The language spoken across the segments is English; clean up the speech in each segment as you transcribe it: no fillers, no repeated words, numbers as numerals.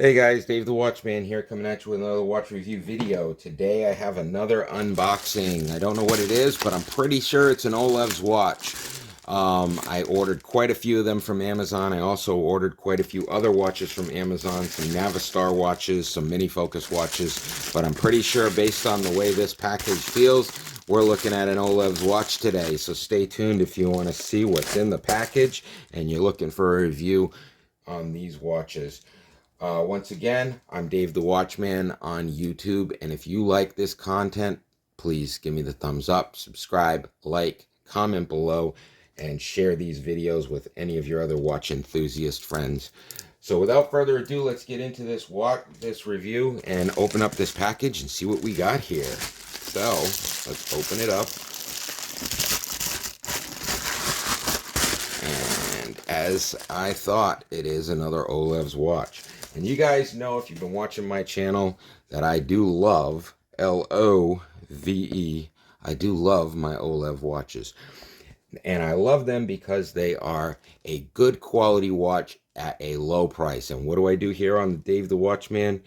Hey guys, Dave the Watchman here, coming at you with another watch review video. Today I have another unboxing. I don't know what it is, but I'm pretty sure it's an Olevs watch. I ordered quite a few of them from Amazon. I also ordered quite a few other watches from Amazon, some Navistar watches, some mini focus watches, but I'm pretty sure based on the way this package feels, we're looking at an Olevs watch today. So stay tuned if you want to see what's in the package and you're looking for a review on these watches. Once again, I'm Dave the Watchman on YouTube, and if you like this content, please give me the thumbs up, subscribe, like, comment below, and share these videos with any of your other watch enthusiast friends. So without further ado, let's get into this review and open up this package and see what we got here. So let's open it up. And as I thought, it is another Olevs watch. And you guys know, if you've been watching my channel, that I do love, L-O-V-E, I do love my Olevs watches. And I love them because they are a good quality watch at a low price. And what do I do here on the Dave the Watchman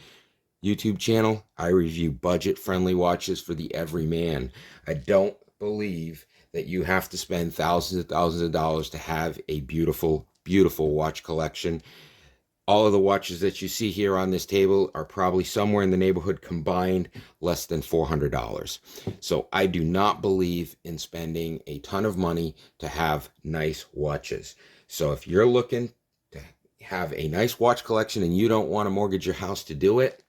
YouTube channel? I review budget-friendly watches for the everyman. I don't believe that you have to spend thousands of dollars to have a beautiful, beautiful watch collection. All of the watches that you see here on this table are probably somewhere in the neighborhood combined less than $400. So I do not believe in spending a ton of money to have nice watches. So if you're looking to have a nice watch collection and you don't want to mortgage your house to do it,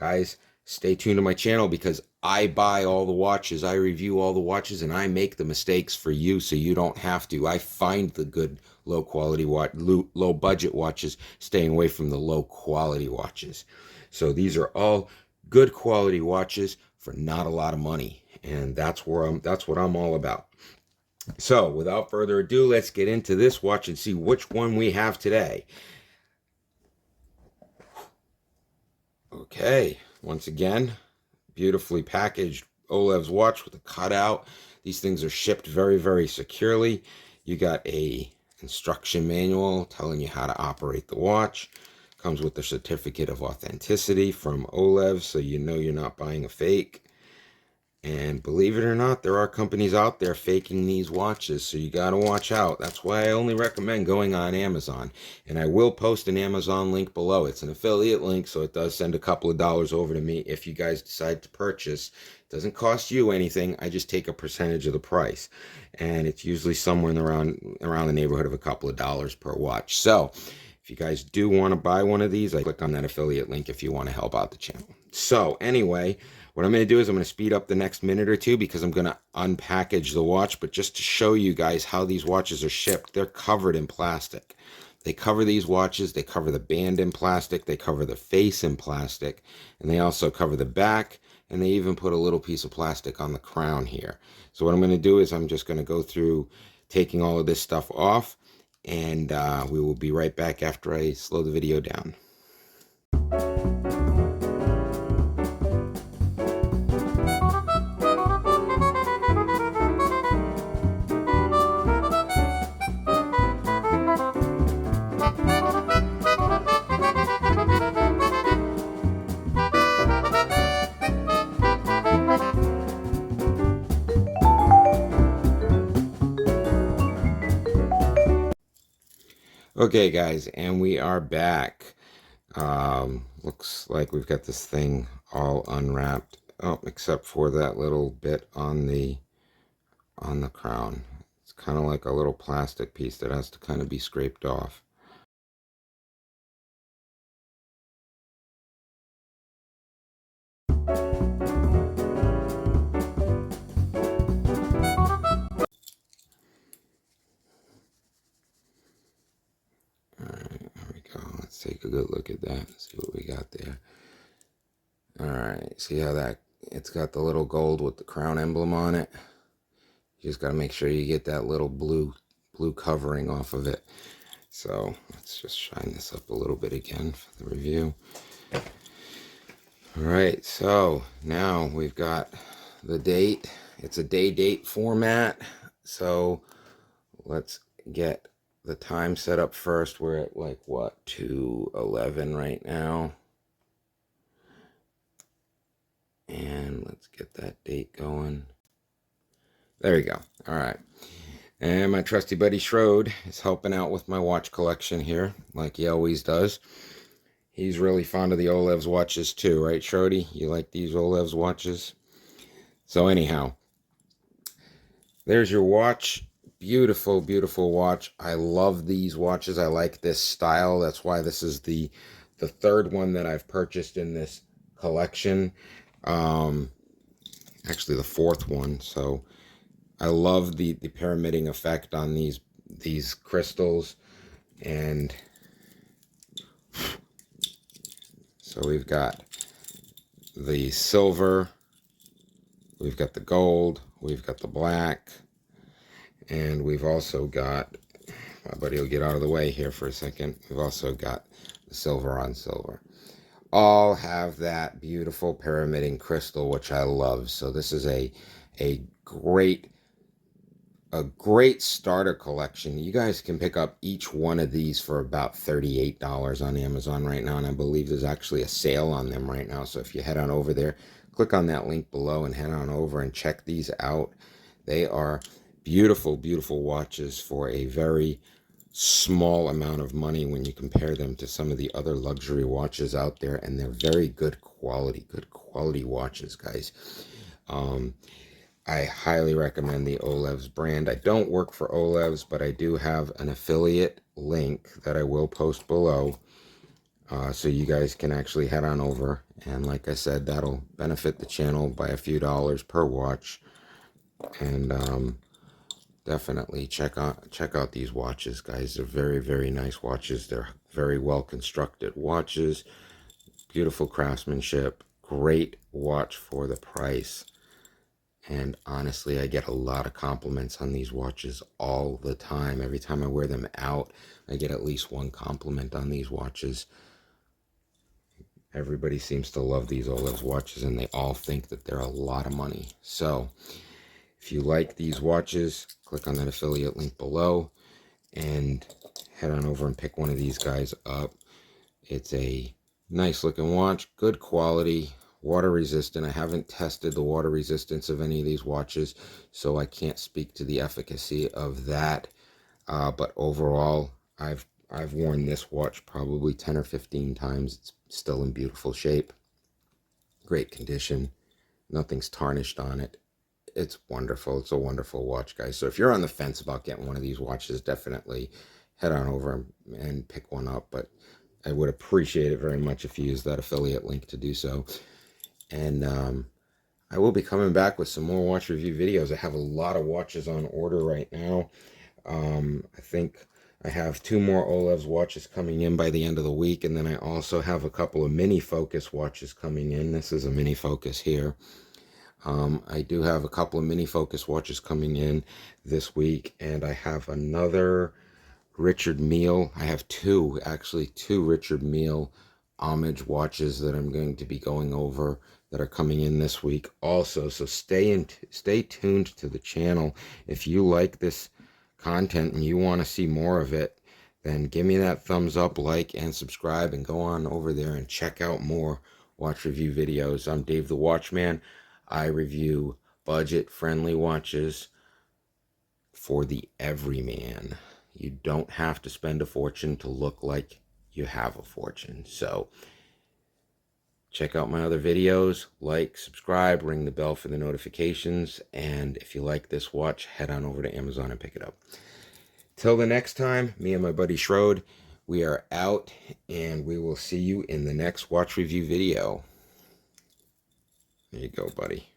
guys, stay tuned to my channel, because I buy all the watches, I review all the watches, and I make the mistakes for you so you don't have to. I find the good low quality watch, low budget watches, staying away from the low quality watches. So these are all good quality watches for not a lot of money, and that's what I'm all about. So without further ado, let's get into this watch and see which one we have today. Okay, once again, beautifully packaged Olevs watch with a cutout. These things are shipped very, very securely. You got a instruction manual telling you how to operate the watch. Comes with a certificate of authenticity from Olevs, so you know you're not buying a fake. And believe it or not, there are companies out there faking these watches, so you got to watch out. That's why I only recommend going on Amazon. And I will post an Amazon link below. It's an affiliate link, so it does send a couple of dollars over to me if you guys decide to purchase. It doesn't cost you anything. I just take a percentage of the price. And it's usually somewhere in around the neighborhood of a couple of dollars per watch. So if you guys do want to buy one of these, I click on that affiliate link if you want to help out the channel. So anyway, what I'm going to do is I'm going to speed up the next minute or two because I'm going to unpackage the watch. But just to show you guys how these watches are shipped, they're covered in plastic. They cover these watches, they cover the band in plastic, they cover the face in plastic, and they also cover the back, and they even put a little piece of plastic on the crown here. So what I'm going to do is I'm just going to go through taking all of this stuff off, and we will be right back after I slow the video down. Okay guys, and we are back. Looks like we've got this thing all unwrapped. Oh, except for that little bit on the crown. It's kind of like a little plastic piece that has to kind of be scraped off. Let's take a good look at that and see what we got there. Alright, see how it's got the little gold with the crown emblem on it? You just got to make sure you get that little blue covering off of it. So let's just shine this up a little bit again for the review. Alright, so now we've got the date. It's a day-date format. So let's get the time set up first. We're at like what, 2:11 right now. And let's get that date going. There we go. All right. And my trusty buddy Schroed is helping out with my watch collection here, like he always does. He's really fond of the Olevs watches too, right, Shrody? You like these Olevs watches? So anyhow, there's your watch. Beautiful, beautiful watch. I love these watches. I like this style. That's why this is the third one that I've purchased in this collection. Actually the fourth one. So I love the pyramiding effect on these crystals. And so we've got the silver, we've got the gold, we've got the black, and we've also got, my buddy will get out of the way here for a second, we've also got the silver on silver. All have that beautiful pyramiding crystal, which I love. So this is a great starter collection. You guys can pick up each one of these for about $38 on Amazon right now, and I believe there's actually a sale on them right now. So if you head on over there, click on that link below and head on over and check these out. They are beautiful, beautiful watches for a very small amount of money when you compare them to some of the other luxury watches out there, and they're very good quality watches, guys. I highly recommend the Olevs brand. I don't work for Olevs, but I do have an affiliate link that I will post below, so you guys can actually head on over, and like I said, that'll benefit the channel by a few dollars per watch. And definitely check out these watches, guys. They're very, very nice watches. They're very well constructed watches, beautiful craftsmanship, great watch for the price. And honestly, I get a lot of compliments on these watches all the time. Every time I wear them out, I get at least one compliment on these watches. Everybody seems to love these Olevs watches, and they all think that they're a lot of money. So if you like these watches, click on that affiliate link below and head on over and pick one of these guys up. It's a nice looking watch, good quality, water resistant. I haven't tested the water resistance of any of these watches, so I can't speak to the efficacy of that. But overall, I've worn this watch probably 10 or 15 times. It's still in beautiful shape, great condition, nothing's tarnished on it. It's wonderful. It's a wonderful watch, guys. So if you're on the fence about getting one of these watches, definitely head on over and pick one up. But I would appreciate it very much if you use that affiliate link to do so. And I will be coming back with some more watch review videos. I have a lot of watches on order right now. I think I have 2 more Olevs watches coming in by the end of the week. And then I also have a couple of mini focus watches coming in. This is a mini focus here. I do have a couple of mini focus watches coming in this week, and I have another Richard Mille. I have two Richard Mille homage watches that I'm going to be going over that are coming in this week also. So stay tuned to the channel. If you like this content and you want to see more of it, then give me that thumbs up, like, and subscribe, and go on over there and check out more watch review videos. I'm Dave the Watchman. I review budget-friendly watches for the everyman. You don't have to spend a fortune to look like you have a fortune. So check out my other videos, like, subscribe, ring the bell for the notifications, and if you like this watch, head on over to Amazon and pick it up. Till the next time, me and my buddy Schroed, we are out, and we will see you in the next watch review video. There you go, buddy.